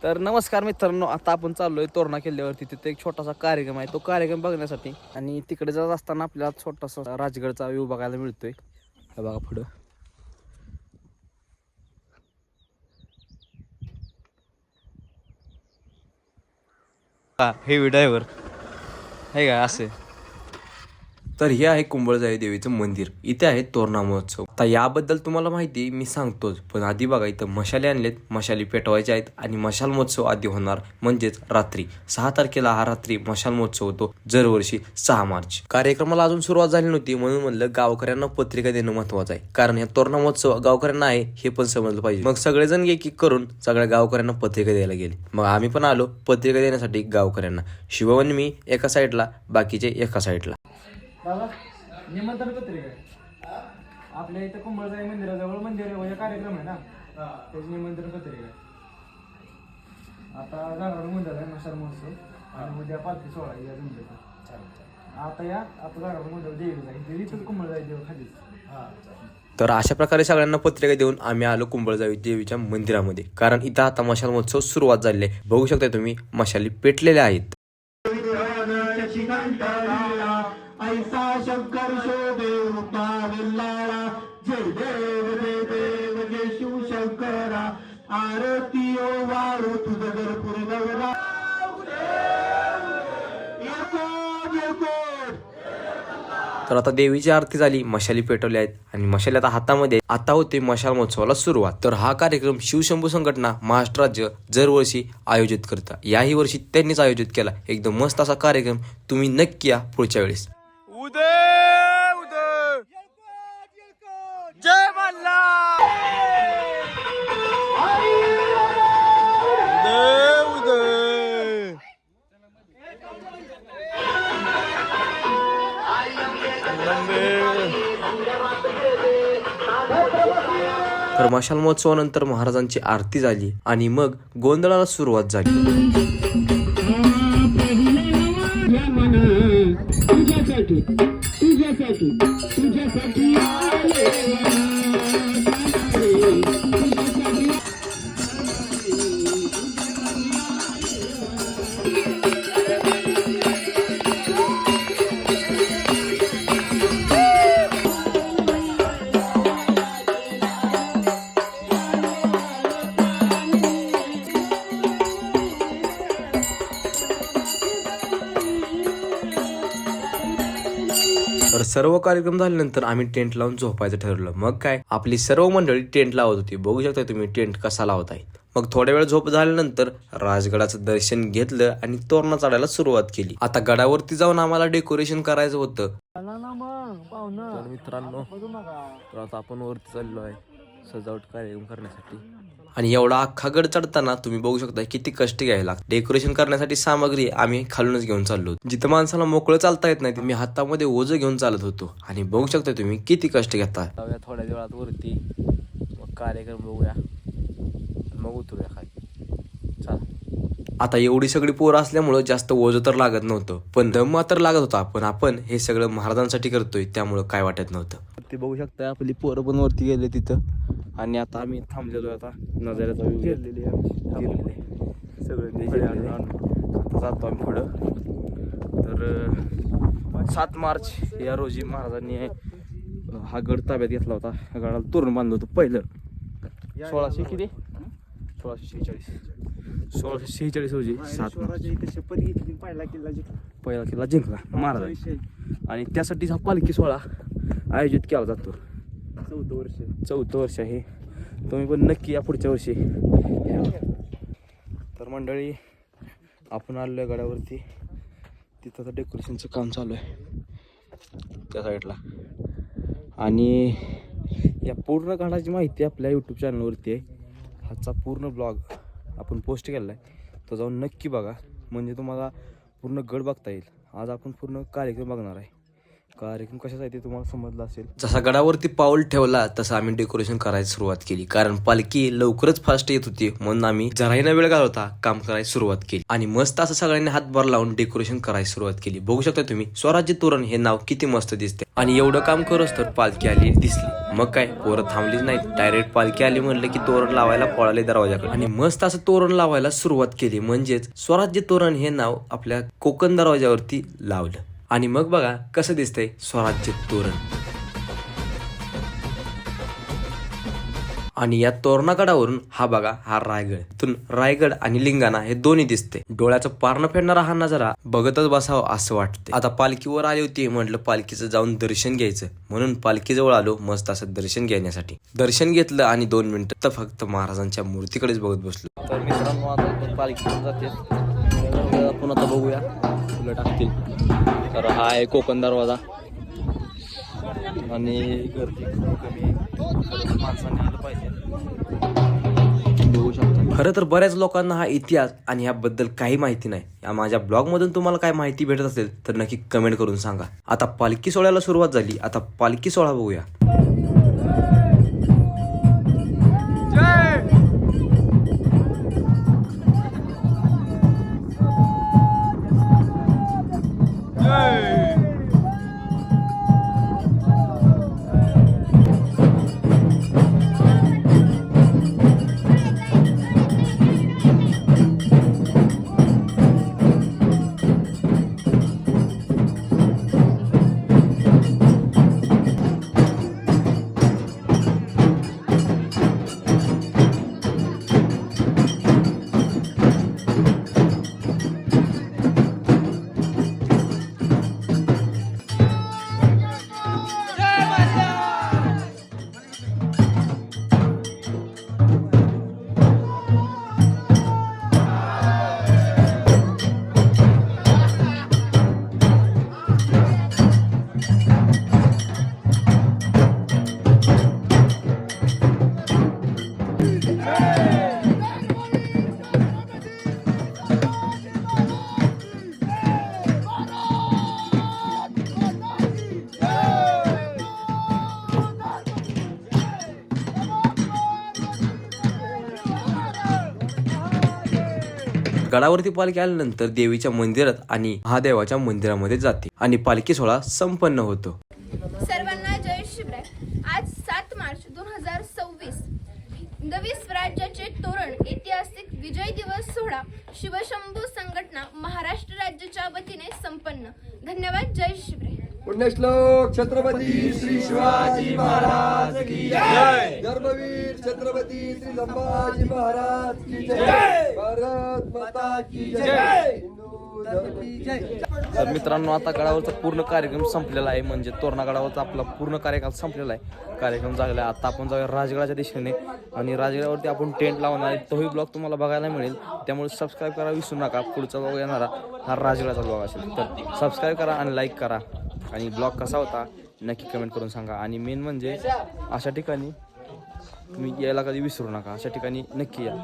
तर नमस्कार मित्रांनो, आता आपण चाललोय तोरणा किल्ल्यावरती. तिथे एक छोटासा कार्यक्रम आहे. तो कार्यक्रम बघण्यासाठी आणि तिकडे जात असताना आपल्याला छोटासा राजगडचा व्ह्यू बघायला मिळतोय. हे बघा पुढं. हेवी ड्रायव्हर हे काय असे. तर हे आहे कुंभळजाई देवीचं मंदिर. इथे आहे तोरणा महोत्सव. आता याबद्दल तुम्हाला माहिती मी सांगतोच, पण आधी बघा इथं मशाले आणलेत. मशाली पेटवायचे आहेत आणि मशाल महोत्सव आधी होणार, म्हणजेच रात्री 6 तारखेला हा रात्री मशाल महोत्सव होतो, दरवर्षी 6 मार्च. कार्यक्रमाला अजून सुरुवात झाली नव्हती, म्हणून म्हणलं गावकऱ्यांना पत्रिका देणं महत्वाचं आहे, कारण या तोरणा महोत्सव गावकऱ्यांना आहे हे पण समजलं पाहिजे. मग सगळेजण एक एक करून सगळ्या गावकऱ्यांना पत्रिका द्यायला गेले. मग आम्ही पण आलो पत्रिका देण्यासाठी गावकऱ्यांना. शिववन मी एका साईडला, बाकीचे एका साईडला. दादा निमंत्रण पत्रिका आहे आपल्या इथं कुंभळजाई मंदिराजवळ मंदिर आहे, कार्यक्रम आहे ना, त्याची निमंत्रण पत्रिका आहे. आता जागरण मंदिर आहे मशाल महोत्सव आणि उद्या पालखी सोहळा या जमलेला. आता जागरण मंदिर देवीला आहे, इथं कुंभळजाई देव खालीच. तर अशा प्रकारे सगळ्यांना पत्रिका देऊन आम्ही आलो कुंभळजाई देवीच्या मंदिरामध्ये, कारण इथं आता मशाल महोत्सव सुरुवात झाली आहे. बघू शकता तुम्ही मशाली पेटलेल्या आहेत. ऐसा शंकर शोभे रूपा विल्लाळा, जय देव जय देव जय शिव शंकरा, आरती ओ वाळू तुझं गरपूर गवरा. तर आता देवीची आरती झाली, मशाली पेटवल्या आहेत आणि मशाली आता हातामध्ये. आता होते मशाल महोत्सवाला सुरुवात. तर हा कार्यक्रम शिवशंभू संघटना महाराष्ट्र राज्य दरवर्षी आयोजित करतात. याही वर्षी त्यांनीच आयोजित केला. एकदम मस्त असा कार्यक्रम. तुम्ही नक्की या पुढच्या वेळेस. जय मल्हार. तर मशाल महोत्सवानंतर महाराजांची आरती झाली आणि मग गोंधळाला सुरुवात झाली. तर सर्व कार्यक्रम झाल्यानंतर आम्ही टेंट लावून झोपायचं ठरवलं. मग काय, आपली सर्व मंडळी टेंट लावत होती. बघू शकता तुम्ही टेंट कसा लावत आहे. मग थोड्या वेळ झोप झाल्यानंतर राजगडाचं दर्शन घेतलं आणि तोरणा चढायला सुरुवात केली. आता गडावरती जाऊन आम्हाला डेकोरेशन करायचं होतं. तर मित्रांनो, तर आता आपण वरती चाललो आहे सजावट कार्यक्रम करण्यासाठी. आणि एवढा अख्खा गड चढताना तुम्ही बघू शकता किती कष्ट घ्यायला लागतात. डेकोरेशन करण्यासाठी सामग्री आम्ही खालूनच घेऊन चाललो. जिथं माणसाला मोकळं चालता येत नाही, मी हातामध्ये ओझं घेऊन चालत होतो. आणि बघू शकता तुम्ही किती कष्ट घेता. थोड्या वेळात वरती मग कार्यक्रम बघूया, मग उतरूया खाली. चला. आता एवढी सगळी पोरं असल्यामुळं जास्त ओझं तर लागत नव्हतं, पण दम मात्र लागत होता. पण आपण हे सगळं महाराजांसाठी करतोय त्यामुळं काय वाटत नव्हतं. ते बघू शकता आपली पोरं पण वरती गेले तिथं. आणि आता आम्ही थांबलेलो. आता नजाऱ्याचा व्ह्यू घेतलेली सगळं आता जातो आम्ही पुढं. तर 7 मार्च या रोजी महाराजांनी हा गड ताब्यात घेतला होता. ह्या गडाला तोरण बांधलं होतं पहिलं 1646 रोजी 7 मार्च शपथ घेतली, पहिला किल्ला जिंकला महाराज. आणि त्यासाठीच हा पालखी सोहळा आयोजित केला जातो. 14 वर्ष आहे. तुम्ही पण नक्की या पुढच्या वर्षी. तर मंडळी, आपण आलो आहे गडावरती. तिथं तर डेकोरेशनचं काम चालू आहे त्या साईडला. आणि या पूर्ण गडाची माहिती आपल्या यूट्यूब चॅनलवरती आहे. ह्याचा पूर्ण ब्लॉग आपण पोस्ट केला आहे, तो जाऊन नक्की बघा, म्हणजे तुम्हाला पूर्ण गड बघता येईल. आज आपण पूर्ण कार्यक्रम बघणार आहे. कार्यक्रम कशाचा आहे ते तुम्हाला समजलं असेल. जसा गडावरती पाऊल ठेवला तसं आम्ही डेकोरेशन करायला सुरुवात केली, कारण पालखी लवकरच फास्ट येत होती म्हणून आम्ही जराही न वेळ घालवता काम करायला सुरुवात केली आणि मस्त असं सगळ्यांनी हातभार लावून डेकोरेशन करायला सुरुवात केली. बघू शकता तुम्ही स्वराज्य तोरण हे नाव किती मस्त दिसते. आणि एवढं काम करूच तर पालखी आली दिसली. मग काय पोरं थांबलीच नाही, डायरेक्ट पालखी आली म्हणलं की तोरण लावायला पळाले दरवाजाकडे आणि मस्त असं तोरण लावायला सुरुवात केली. म्हणजेच स्वराज्य तोरण हे नाव आपल्या कोकण दरवाजावरती लावलं. आणि मग बघा कसं दिसतंय स्वराज्य तोरण. आणि या तोरणागडावरून हा बघा हा रायगड, इथून रायगड आणि लिंगाणा हे दोन्ही दिसते. डोळ्याचं पारणं फेडणारा हा नजारा बघतच बसावं असं वाटते. आता पालखीवर आली होती, म्हटलं पालखीचं जाऊन दर्शन घ्यायचं म्हणून पालखीजवळ आलो मस्त असं दर्शन घेण्यासाठी. दर्शन घेतलं आणि 2 मिनिटं तर फक्त महाराजांच्या मूर्तीकडेच बघत बसलो. तर मित्रांनो आता पालखी जाते, आपण आता बघूया फुलं टाकतील. तर हा आहे कोकण दरवाजा आणि गर्दी कमी माणसांनी आलं पाहिजे. बघू शकता. खरं तर बऱ्याच लोकांना हा इतिहास आणि याबद्दल काही माहिती नाही. या माझ्या ब्लॉग मधून तुम्हाला काय माहिती भेटत असेल तर नक्की कमेंट करून सांगा. आता पालखी सोहळ्याला सुरुवात झाली. आता पालखी सोहळा बघूया. गडावरती पालखी आल्यानंतर देवीच्या मंदिरात आणि महादेवाच्या मंदिरामध्ये जाते आणि पालखी सोहळा संपन्न होतो. सर्वांना जय शिवराय. आज 7 मार्च 2026 नवी स्वराज्याचे तोरण ऐतिहासिक विजय दिवस सोहळा शिवशंभू संघटना महाराष्ट्र राज्याच्या वतीने संपन्न. धन्यवाद. जय शिवराय. पुण्यश्लोक छत्रपती श्री शिवाजी महाराज की जय. धर्मवीर छत्रपती श्री संभाजी महाराज की जय. भारत माता की जय. हिंदू धर्म की जय. तर मित्रांनो आता गडावरचा पूर्ण कार्यक्रम संपलेला आहे. म्हणजे तोरणा गडावरचा आपला पूर्ण कार्यकाल संपलेला आहे. कार्यक्रम झालेला आहे. आता आपण जाऊया राजगडाच्या दिशेने आणि राजगडावरती आपण टेंट लावणार आहे. तोही ब्लॉग तुम्हाला बघायला मिळेल. त्यामुळे सबस्क्राईब करा विसरू नका. पुढचा ब्लॉग येणारा हा राजगडाचा ब्लॉग असेल. तर सबस्क्राईब करा आणि लाईक करा आणि ब्लॉग कसा होता नक्की कमेंट करून सांगा. आणि मेन म्हणजे अशा ठिकाणी तुम्ही यायला कधी विसरू नका. अशा ठिकाणी नक्की या.